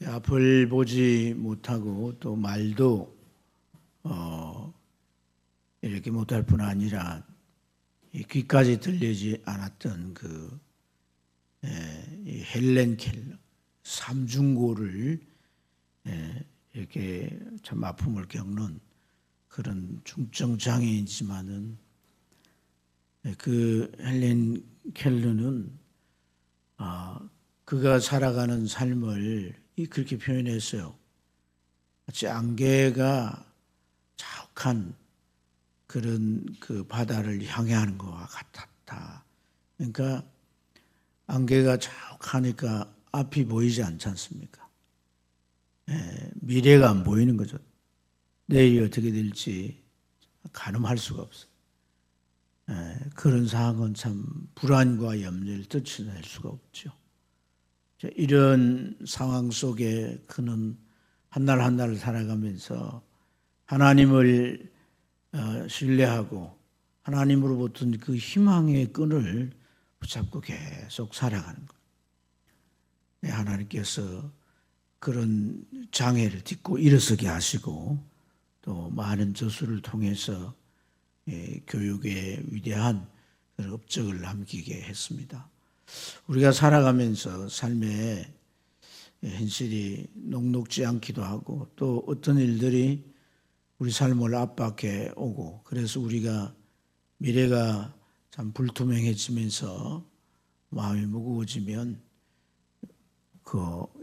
앞을 보지 못하고 또 말도 이렇게 못할 뿐 아니라 귀까지 들리지 않았던 이 헬렌 켈러 삼중고를 이렇게 참 아픔을 겪는 그런 중증 장애이지만은 그 헬렌 켈러는 그가 살아가는 삶을 그렇게 표현했어요. 마치 안개가 자욱한 그런 그 바다를 향해하는 것과 같았다. 그러니까 안개가 자욱하니까 앞이 보이지 않지 않습니까? 미래가 안 보이는 거죠. 내일이 어떻게 될지 가늠할 수가 없어요. 그런 상황은 참 불안과 염려를 떨쳐낼 수가 없죠. 이런 상황 속에 그는 한 날 한 날을 살아가면서 하나님을 신뢰하고 하나님으로부터 그 희망의 끈을 붙잡고 계속 살아가는 거예요. 하나님께서 그런 장애를 딛고 일어서게 하시고 또 많은 저수를 통해서 교육의 위대한 그런 업적을 남기게 했습니다. 우리가 살아가면서 삶에 현실이 녹록지 않기도 하고 또 어떤 일들이 우리 삶을 압박해 오고 그래서 우리가 미래가 참 불투명해지면서 마음이 무거워지면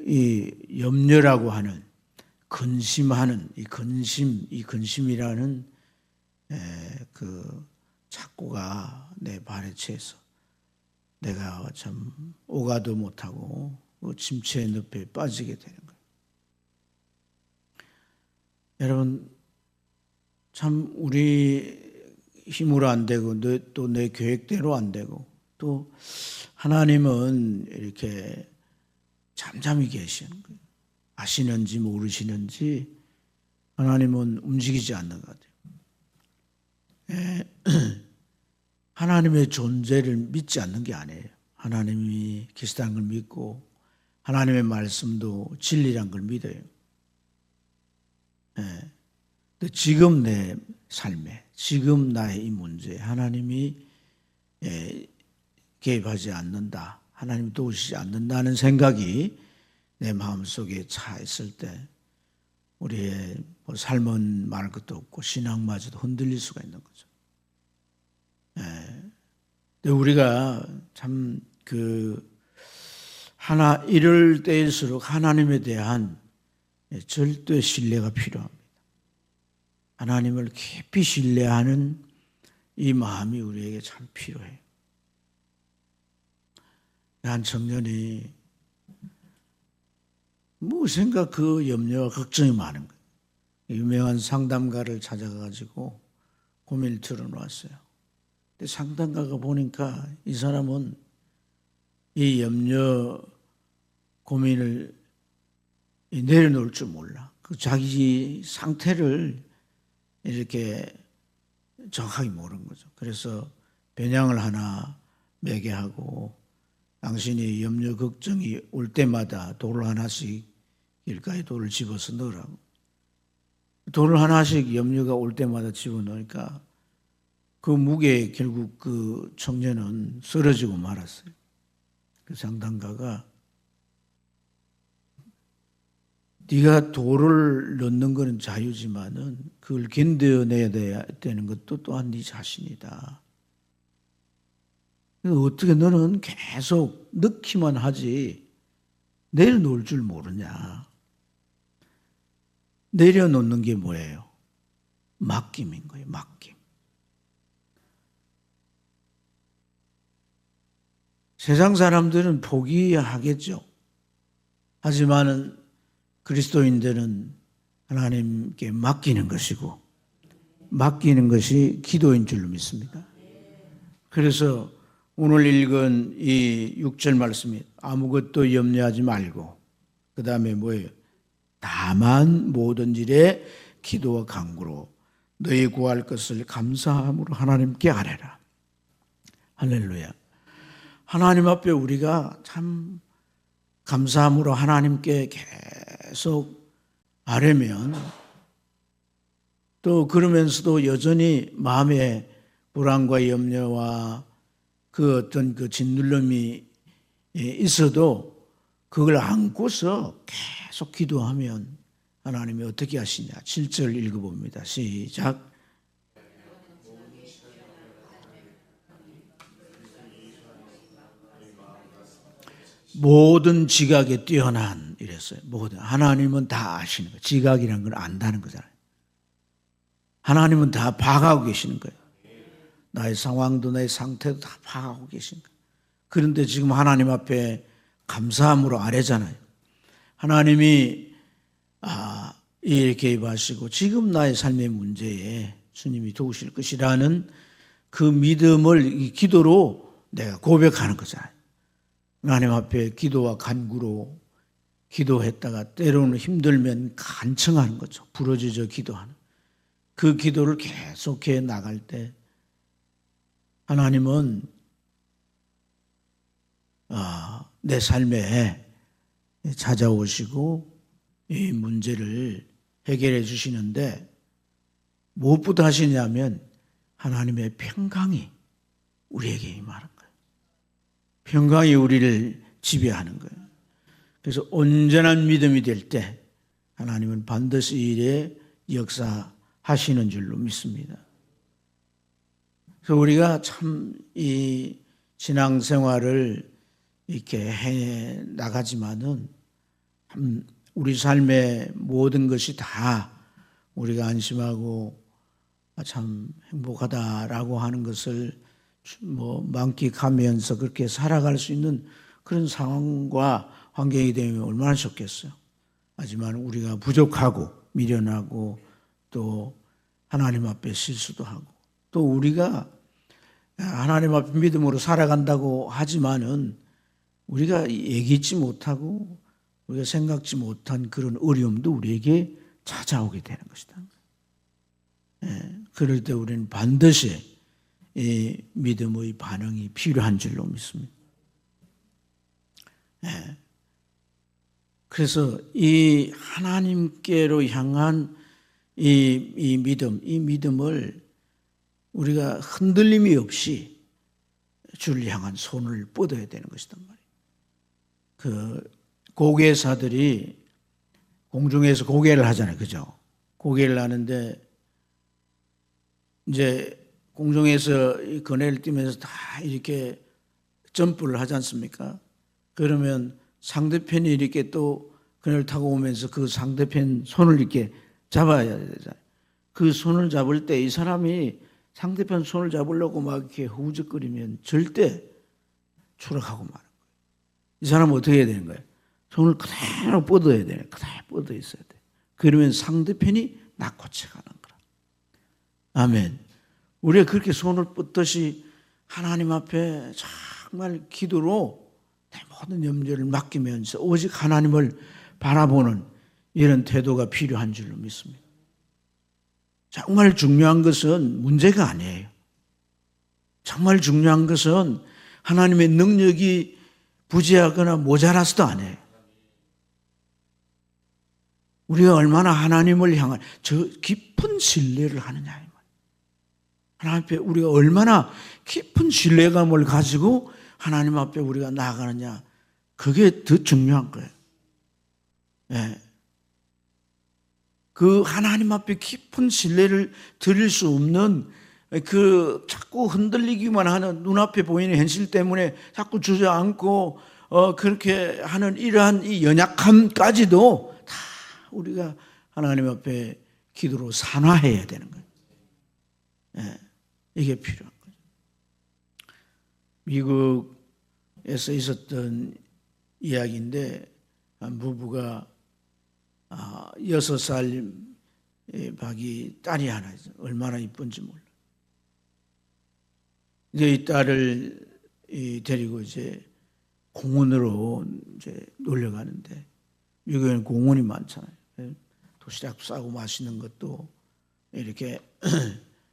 이 염려라고 하는 근심하는 이 근심이라는 그 착고가 내 발에 채서 내가 참 오가도 못하고 침체의 늪에 빠지게 되는 거예요. 여러분 참 우리 힘으로 안 되고 또 내 계획대로 안 되고 또 하나님은 이렇게 잠잠히 계시는 거예요. 아시는지 모르시는지 하나님은 움직이지 않는 것 같아요. 하나님의 존재를 믿지 않는 게 아니에요. 하나님이 계시다는 걸 믿고 하나님의 말씀도 진리란 걸 믿어요. 지금 내 삶에 지금 나의 이 문제에 하나님이 개입하지 않는다. 하나님이 도우시지 않는다는 생각이 내 마음속에 차 있을 때 우리의 삶은 말할 것도 없고 신앙마저도 흔들릴 수가 있는 거죠. 근데 우리가 참 이럴 때일수록 하나님에 대한 절대 신뢰가 필요합니다. 하나님을 깊이 신뢰하는 이 마음이 우리에게 참 필요해요. 한 청년이 무엇인가 그 염려와 걱정이 많은 거예요. 유명한 상담가를 찾아가지고 고민을 털어놓았어요. 근데 상담가가 보니까 이 사람은 이 염려 고민을 내려놓을 줄 몰라. 그 자기 상태를 이렇게 정확하게 모르는 거죠. 그래서 배냥을 하나 매게 하고 당신이 염려 걱정이 올 때마다 돌을 하나씩 길가에 돌을 집어서 넣으라고. 돌을 하나씩 염려가 올 때마다 집어넣으니까 그 무게에 결국 그 청년은 쓰러지고 말았어요. 그 상담가가 네가 돌을 넣는 것은 자유지만은 그걸 견뎌내야 되는 것도 또한 네 자신이다. 어떻게 너는 계속 넣기만 하지 내려놓을 줄 모르냐. 내려놓는 게 뭐예요? 맡김인 거예요. 맡김. 세상 사람들은 포기하겠죠. 하지만은 그리스도인들은 하나님께 맡기는 것이고 맡기는 것이 기도인 줄로 믿습니다. 그래서 오늘 읽은 이 6절 말씀이 아무것도 염려하지 말고 그 다음에 뭐예요? 다만 모든 일에 기도와 간구로 너희 구할 것을 감사함으로 하나님께 아뢰라. 할렐루야. 하나님 앞에 우리가 참 감사함으로 하나님께 계속 아뢰면 또 그러면서도 여전히 마음에 불안과 염려와 그 어떤 그 짓눌림이 있어도 그걸 안고서 계속 기도하면 하나님이 어떻게 하시냐. 7절 읽어봅니다. 시작. 모든 지각에 뛰어난 이랬어요. 모든 하나님은 다 아시는 거예요. 지각이라는 걸 안다는 거잖아요. 하나님은 다 파악하고 계시는 거예요. 나의 상황도 나의 상태도 다 파악하고 계신 거예요. 그런데 지금 하나님 앞에 감사함으로 아뢰잖아요. 하나님이 이렇게 임하시고 지금 나의 삶의 문제에 주님이 도우실 것이라는 그 믿음을 기도로 내가 고백하는 거잖아요. 하나님 앞에 기도와 간구로 기도했다가 때로는 힘들면 간청하는 거죠. 부르짖어 기도하는. 그 기도를 계속해 나갈 때 하나님은 내 삶에 찾아오시고 이 문제를 해결해 주시는데 무엇부터 하시냐면 하나님의 평강이 우리에게 임하는 거예요. 평강이 우리를 지배하는 거예요. 그래서 온전한 믿음이 될 때 하나님은 반드시 일에 역사하시는 줄로 믿습니다. 그래서 우리가 참 이 신앙생활을 이렇게 해 나가지만은 우리 삶의 모든 것이 다 우리가 안심하고 참 행복하다라고 하는 것을 만끽하면서 그렇게 살아갈 수 있는 그런 상황과 환경이 되면 얼마나 좋겠어요. 하지만 우리가 부족하고 미련하고 또 하나님 앞에 실수도 하고 또 우리가 하나님 앞에 믿음으로 살아간다고 하지만은 우리가 예기치 못하고 우리가 생각지 못한 그런 어려움도 우리에게 찾아오게 되는 것이다. 그럴 때 우리는 반드시 이 믿음의 반응이 필요한 줄로 믿습니다. 그래서 이 하나님께로 향한 이 믿음을 우리가 흔들림이 없이 주를 향한 손을 뻗어야 되는 것이단 말이에요. 그 고개사들이 공중에서 고개를 하잖아요. 그죠? 고개를 하는데 이제 공중에서 그네를 뛰면서 다 이렇게 점프를 하지 않습니까? 그러면 상대편이 이렇게 또 그네를 타고 오면서 그 상대편 손을 이렇게 잡아야 되잖아요. 그 손을 잡을 때 이 사람이 상대편 손을 잡으려고 막 이렇게 후적거리면 절대 추락하고 마는 거예요. 이 사람은 어떻게 해야 되는 거예요? 손을 그대로 뻗어야 돼요. 그대로 뻗어 있어야 돼요. 그러면 상대편이 낙고쳐 가는 거라. 아멘. 우리가 그렇게 손을 뻗듯이 하나님 앞에 정말 기도로 내 모든 염려를 맡기면서 오직 하나님을 바라보는 이런 태도가 필요한 줄로 믿습니다. 정말 중요한 것은 문제가 아니에요. 정말 중요한 것은 하나님의 능력이 부재하거나 모자라서도 아니에요. 우리가 얼마나 하나님을 향한 저 깊은 신뢰를 하느냐. 하나님 앞에 우리가 얼마나 깊은 신뢰감을 가지고 하나님 앞에 우리가 나아가느냐. 그게 더 중요한 거예요. 네. 그 하나님 앞에 깊은 신뢰를 드릴 수 없는 그 자꾸 흔들리기만 하는 눈앞에 보이는 현실 때문에 자꾸 주저앉고 그렇게 하는 이러한 이 연약함까지도 다 우리가 하나님 앞에 기도로 산화해야 되는 거예요. 네. 이게 필요한 거죠. 미국에서 있었던 이야기인데 한 부부가 6살 박이 딸이 하나 있어요. 얼마나 이쁜지 몰라. 이제 이 딸을 데리고 이제 공원으로 이제 놀러 가는데 미국에는 공원이 많잖아요. 도시락 싸고 맛있는 것도 이렇게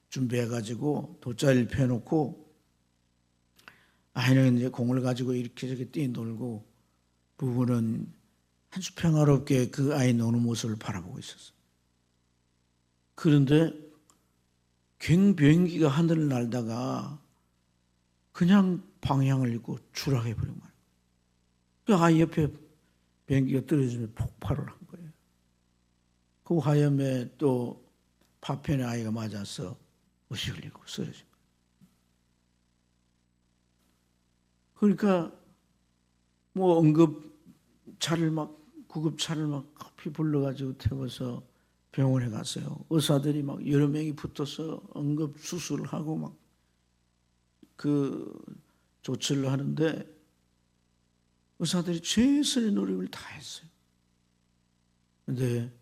준비해가지고 돗자리를 펴놓고 아이는 이제 공을 가지고 이렇게 저렇게 뛰놀고 부부는 아주 평화롭게 그 아이 노는 모습을 바라보고 있었어요. 그런데 비행기가 하늘을 날다가 그냥 방향을 잃고 추락해버린 거예요. 그 아이 옆에 비행기가 떨어지면 폭발을 한 거예요. 그 화염에 또 파편의 아이가 맞아서 의식을 잃고 쓰러진 거예요. 그러니까 뭐 응급차를 막 구급차를 막 급히 불러가지고 태워서 병원에 갔어요. 의사들이 막 여러 명이 붙어서 응급 수술을 하고 막 그 조치를 하는데 의사들이 최선의 노력을 다했어요. 그런데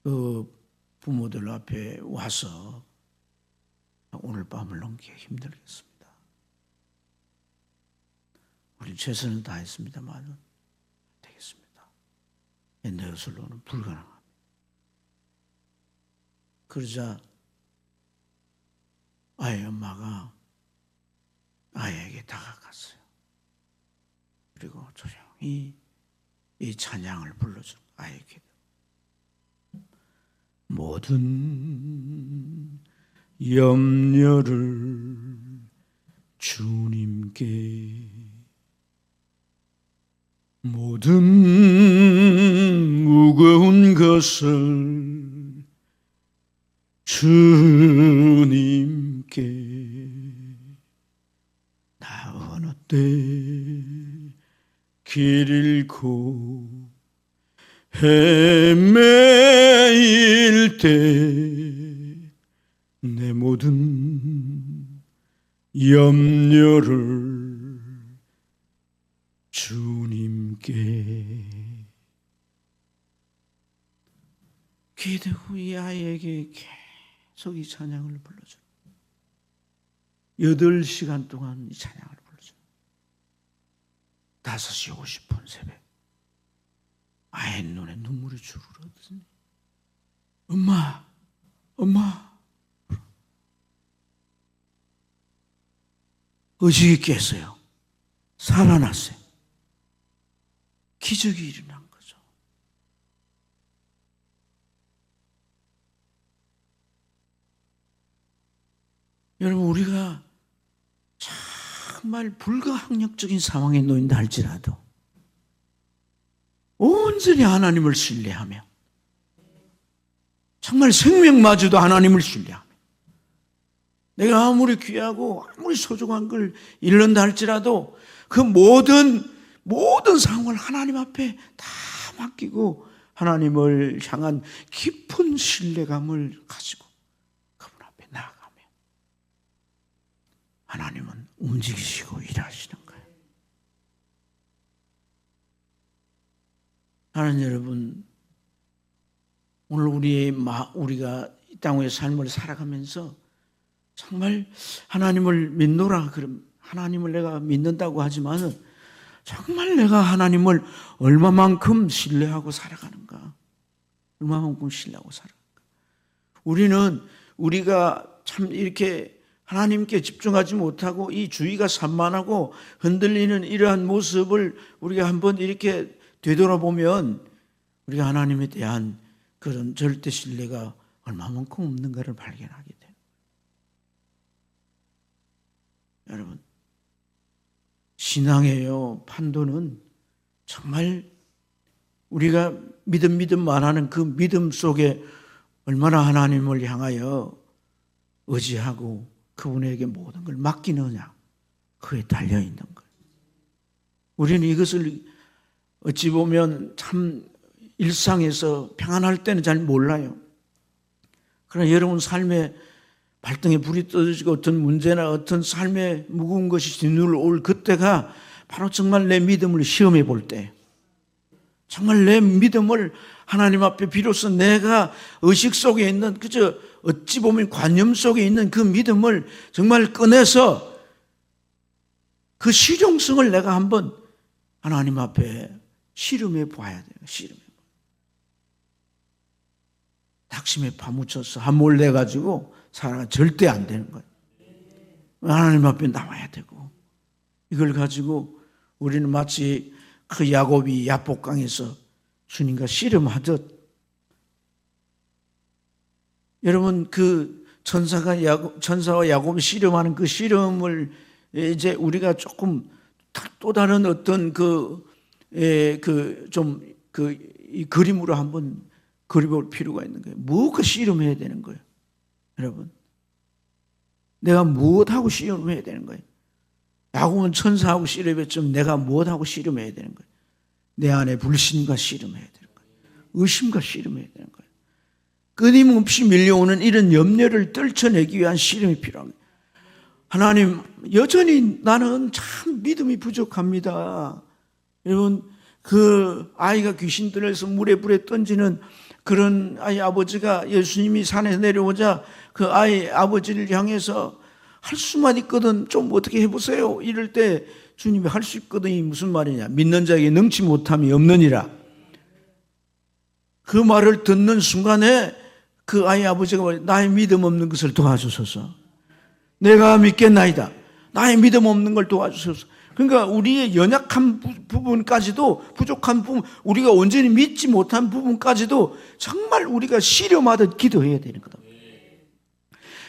그 부모들 앞에 와서 오늘 밤을 넘기기 힘들겠습니다. 우리 최선을 다했습니다만 되겠습니다. 내 것으로는 불가능합니다. 그러자 아이 엄마가 아이에게 다가갔어요. 그리고 조용히 이 찬양을 불러준 아이에게 모든 염려를 주님께 모든 무거운 것을 주님께 나 어느 때 길 잃고 헤매일 때 내 모든 염려를 주님께 기대고 이 아이에게 계속 이 찬양을 불러줘. 8시간 동안 이 찬양을 불러줘. 5시 50분 새벽 아이 눈에 눈물이 주르르 흐르더니 엄마 의식이 깼어요. 살아났어요. 기적이 일어난 거죠. 여러분 우리가 정말 불가항력적인 상황에 놓인다 할지라도 온전히 하나님을 신뢰하며 정말 생명마저도 하나님을 신뢰하며 내가 아무리 귀하고 아무리 소중한 걸 잃는다 할지라도 그 모든 상황을 하나님 앞에 다 맡기고 하나님을 향한 깊은 신뢰감을 가지고 그분 앞에 나아가면 하나님은 움직이시고 일하시는 거예요. 하나님 여러분, 오늘 우리가 이 땅의 삶을 살아가면서 정말 하나님을 믿노라 그럼 하나님을 내가 믿는다고 하지만은 정말 내가 하나님을 얼마만큼 신뢰하고 살아가는가? 얼마만큼 신뢰하고 살아가는가? 우리가 참 이렇게 하나님께 집중하지 못하고 이 주의가 산만하고 흔들리는 이러한 모습을 우리가 한번 이렇게 되돌아보면 우리가 하나님에 대한 그런 절대 신뢰가 얼마만큼 없는가를 발견하게 돼요. 여러분, 신앙의 판도는 정말 우리가 믿음만 하는 그 믿음 속에 얼마나 하나님을 향하여 의지하고 그분에게 모든 걸 맡기느냐, 그에 달려있는 거예요. 우리는 이것을 어찌 보면 참 일상에서 평안할 때는 잘 몰라요. 그러나 여러분 삶에 발등에 불이 떨어지고 어떤 문제나 어떤 삶에 무거운 것이 뒤눌러 올 그때가 바로 정말 내 믿음을 시험해 볼 때, 정말 내 믿음을 하나님 앞에 비로소 내가 의식 속에 있는 그저 어찌 보면 관념 속에 있는 그 믿음을 정말 꺼내서 그 실용성을 내가 한번 하나님 앞에 실험해 봐야 돼요. 실험해. 낙심에 파묻혀서 함몰돼 가지고 살아가 절대 안 되는 거예요. 하나님 앞에 나와야 되고 이걸 가지고 우리는 마치 그 야곱이 야복강에서 주님과 씨름하듯 여러분 그 천사와 야곱이 씨름하는 그 씨름을 이제 우리가 조금 또 다른 어떤 이 그림으로 한번 그려볼 필요가 있는 거예요. 무엇과 씨름해야 되는 거예요, 여러분? 내가 무엇하고 씨름해야 되는 거예요? 야곱은 천사하고 씨름했지만 내가 무엇하고 씨름해야 되는 거예요? 내 안에 불신과 씨름해야 되는 거예요. 의심과 씨름해야 되는 거예요. 끊임없이 밀려오는 이런 염려를 떨쳐내기 위한 씨름이 필요합니다. 하나님, 여전히 나는 참 믿음이 부족합니다. 여러분, 그 아이가 귀신 들려서 물에 불에 던지는 그런 아이 아버지가 예수님이 산에 내려오자 그 아이 아버지를 향해서 할 수만 있거든 좀 어떻게 해보세요. 이럴 때 주님이 할 수 있거든이 무슨 말이냐. 믿는 자에게 능치 못함이 없느니라. 그 말을 듣는 순간에 그 아이 아버지가 말해, 나의 믿음 없는 것을 도와주소서. 내가 믿겠나이다. 나의 믿음 없는 걸 도와주소서. 그러니까 우리의 연약한 부분까지도, 부족한 부분, 우리가 온전히 믿지 못한 부분까지도 정말 우리가 씨름하듯 기도해야 되는 거다.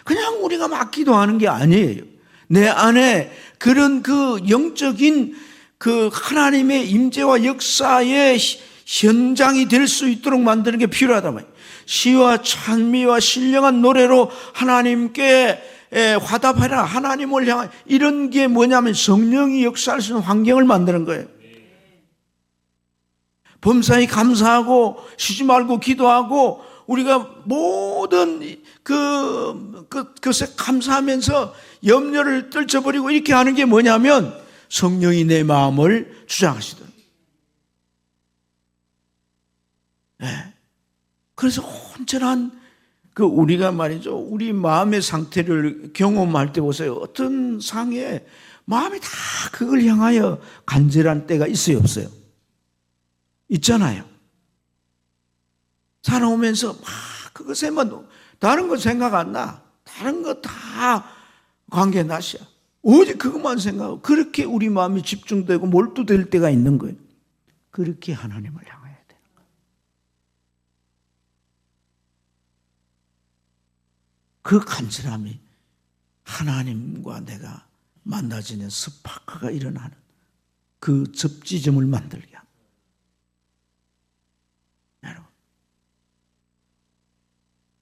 그냥 우리가 막 기도하는 게 아니에요. 내 안에 그런 그 영적인 그 하나님의 임재와 역사의 현장이 될 수 있도록 만드는 게 필요하단 말이에요. 시와 찬미와 신령한 노래로 하나님께 화답하라. 하나님을 향한 이런 게 뭐냐면 성령이 역사할 수 있는 환경을 만드는 거예요. 범사에 감사하고 쉬지 말고 기도하고 우리가 모든 그것에 감사하면서 염려를 떨쳐버리고 이렇게 하는 게 뭐냐면 성령이 내 마음을 주장하시더라고요. 네. 그래서 온전한 그 우리가 말이죠. 우리 마음의 상태를 경험할 때 보세요. 어떤 상에 마음이 다 그걸 향하여 간절한 때가 있어요, 없어요? 있잖아요. 살아오면서 막 그것에만 다른 거 생각 안 나. 다른 거 다 관계 낫이야. 오직 그것만 생각하고 그렇게 우리 마음이 집중되고 몰두될 때가 있는 거예요. 그렇게 하나님을 향해야 되는 거예요. 그 간절함이 하나님과 내가 만나지는 스파크가 일어나는 그 접지점을 만들게 합니다. 여러분,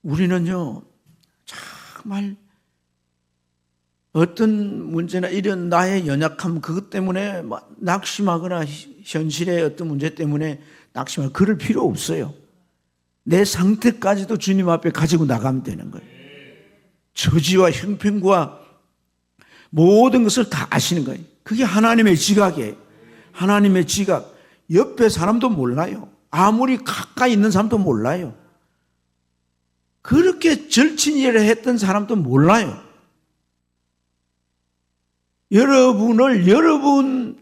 우리는요 정말 어떤 문제나 이런 나의 연약함 그것 때문에 낙심하거나 현실의 어떤 문제 때문에 낙심하거나 그럴 필요 없어요. 내 상태까지도 주님 앞에 가지고 나가면 되는 거예요. 처지와 형편과 모든 것을 다 아시는 거예요. 그게 하나님의 지각이에요. 하나님의 지각. 옆에 사람도 몰라요. 아무리 가까이 있는 사람도 몰라요. 그렇게 절친이라 했던 사람도 몰라요. 여러분을 여러분만큼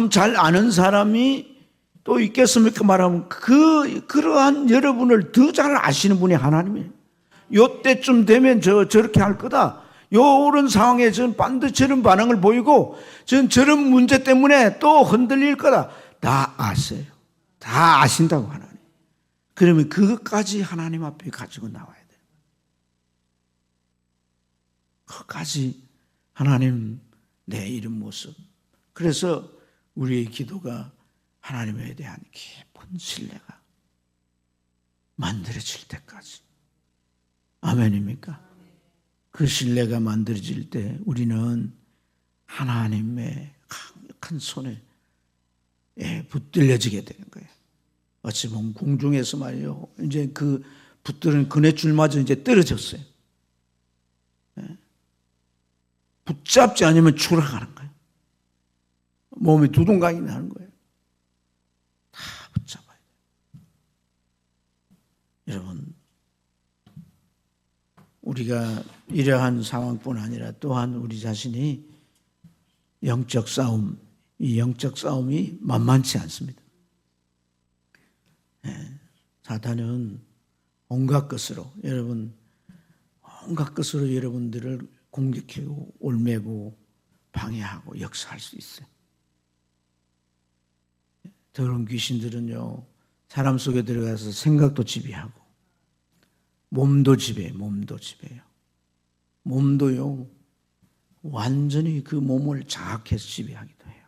잘 아는 사람이 또 있겠습니까? 말하면 그러한 여러분을 더 잘 아시는 분이 하나님이에요. 요때쯤 되면 저렇게 할 거다. 요런 상황에 저는 반드시 저런 반응을 보이고 저런 문제 때문에 또 흔들릴 거다. 다 아세요. 다 아신다고 하나님. 그러면 그것까지 하나님 앞에 가지고 나와야 돼요. 그것까지 하나님 내 이런 모습. 그래서 우리의 기도가 하나님에 대한 깊은 신뢰가 만들어질 때까지. 아멘입니까? 그 신뢰가 만들어질 때 우리는 하나님의 강력한 손에 붙들려지게 되는 거예요. 어찌 보면 공중에서 말이요. 이제 그 붙드는 그네줄마저 이제 떨어졌어요. 붙잡지 않으면 추락하는 거예요. 몸이 두동강이 나는 거예요. 다 붙잡아야 돼요. 여러분, 우리가 이러한 상황뿐 아니라 또한 우리 자신이 영적 싸움, 이 영적 싸움이 만만치 않습니다. 사탄은 온갖 것으로 여러분들을 공격하고 올매고 방해하고 역사할 수 있어요. 더러운 귀신들은요, 사람 속에 들어가서 생각도 지배하고 몸도 지배해요. 몸도요, 완전히 그 몸을 장악해서 지배하기도 해요.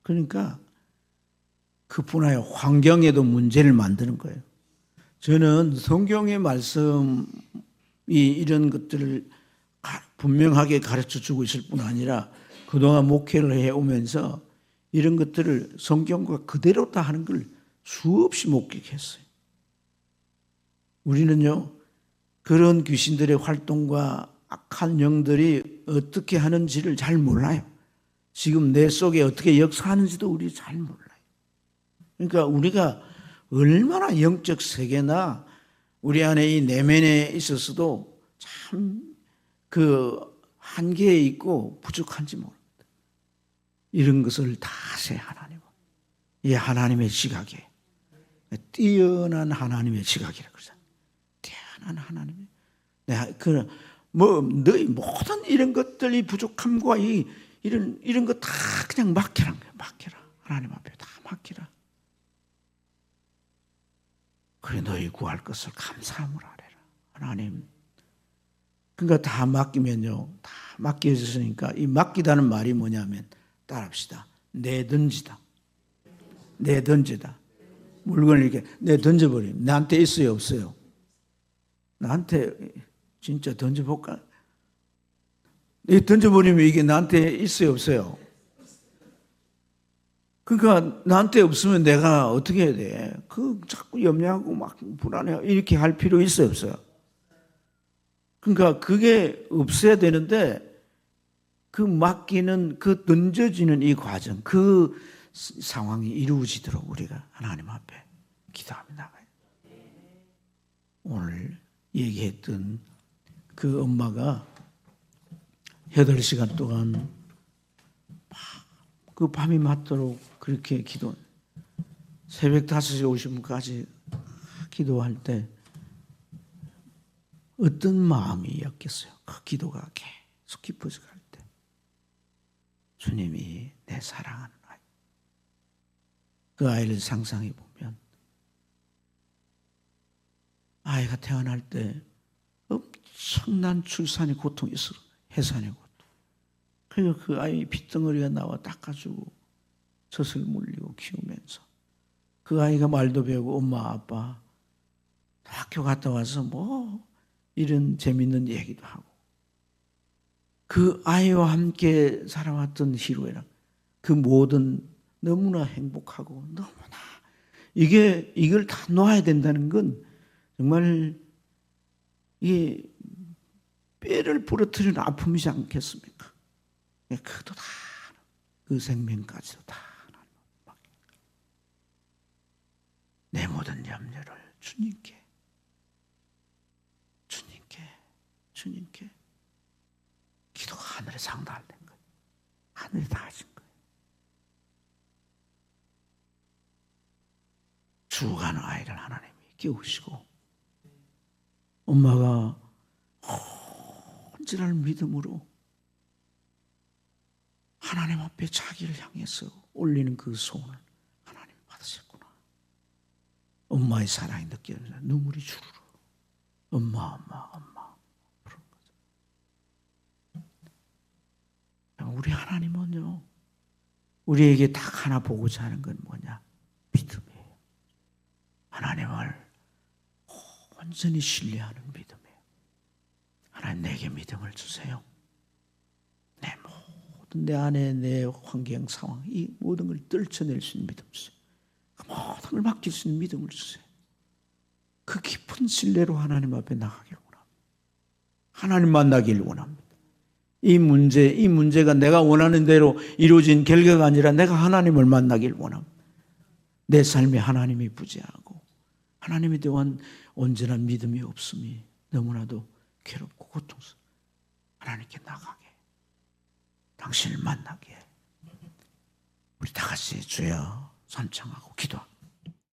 그러니까 그뿐 아니라 환경에도 문제를 만드는 거예요. 저는 성경의 말씀이 이런 것들을 분명하게 가르쳐주고 있을 뿐 아니라 그동안 목회를 해오면서 이런 것들을 성경과 그대로 다 하는 걸 수없이 목격했어요. 우리는요, 그런 귀신들의 활동과 악한 영들이 어떻게 하는지를 잘 몰라요. 지금 내 속에 어떻게 역사하는지도 우리 잘 몰라요. 그러니까 우리가 얼마나 영적 세계나 우리 안에 이 내면에 있어서도 참 그 한계에 있고 부족한지 모릅니다. 이런 것을 다새 하나님은 이 하나님의 지각에 뛰어난 하나님의 지각이라고 그러잖아요. 뛰어난 하나님의 너희 모든 이런 것들이 부족함과 이런 거 다 그냥 맡기라는 거예요. 맡기라. 하나님 앞에 다 맡기라. 그래 너희 구할 것을 감사함으로 하래라. 하나님. 그러니까 다 맡기면요. 다 맡겨졌으니까 이 맡기다는 말이 뭐냐면 따라합시다. 내던지다. 내던지다. 물건을 이렇게 내던져버리면 나한테 있어요 없어요? 나한테 진짜 던져볼까? 던져버리면 이게 나한테 있어요 없어요? 그러니까 나한테 없으면 내가 어떻게 해야 돼? 자꾸 염려하고 막 불안해하고 이렇게 할 필요 있어요 없어요? 그러니까 그게 없어야 되는데 그 맡기는 그 던져지는 이 과정 그 상황이 이루어지도록 우리가 하나님 앞에 기도합니다. 오늘 얘기했던 그 엄마가 8시간 동안 그 밤이 맞도록 그렇게 새벽 5시 50분까지 기도할 때 어떤 마음이었겠어요? 그 기도가 계속 깊어져 갈 때 주님이 내 사랑하는 아이 그 아이를 상상해 보면 아이가 태어날 때 엄청난 출산의 고통이 있어 해산의 고통 그래서 그 아이 핏덩어리가 나와 닦아주고 젖을 물리고 키우면서 그 아이가 말도 배우고 엄마 아빠 학교 갔다 와서 이런 재밌는 얘기도 하고 그 아이와 함께 살아왔던 희로애랑 그 모든 너무나 행복하고 너무나 이걸 다 놓아야 된다는 건 정말 이 뼈를 부러뜨리는 아픔이지 않겠습니까? 그것도 다 그 생명까지도 다 내 모든 염려를 주님께 기도가 하늘에 상달된 거예요. 하늘에 닿아진 거예요. 죽어가는 아이를 하나님이 깨우시고 엄마가 온전한 믿음으로 하나님 앞에 자기를 향해서 올리는 그 소원을 하나님이 받으셨구나. 엄마의 사랑이 느껴져서 눈물이 주르르 엄마 그런 거죠. 우리 하나님은요 우리에게 딱 하나 보고자 하는 건 뭐냐? 믿음이에요. 하나님을 온전히 신뢰하는 믿음이에요. 하나님 내게 믿음을 주세요. 내 모든 내 안에 내 환경 상황 이 모든 걸 떨쳐낼 수 있는 믿음 주세요. 그 모든 걸 맡길 수 있는 믿음을 주세요. 그 깊은 신뢰로 하나님 앞에 나가기를 원합니다. 하나님 만나기를 원합니다. 이 문제가 내가 원하는 대로 이루어진 결과가 아니라 내가 하나님을 만나기를 원합니다. 내 삶에 하나님이 부재하고 하나님에 대한 온전한 믿음이 없음이 너무나도 괴롭고 고통스러워. 하나님께 나가게 당신을 만나게 우리 다 같이 주여 찬양하고 기도합니다.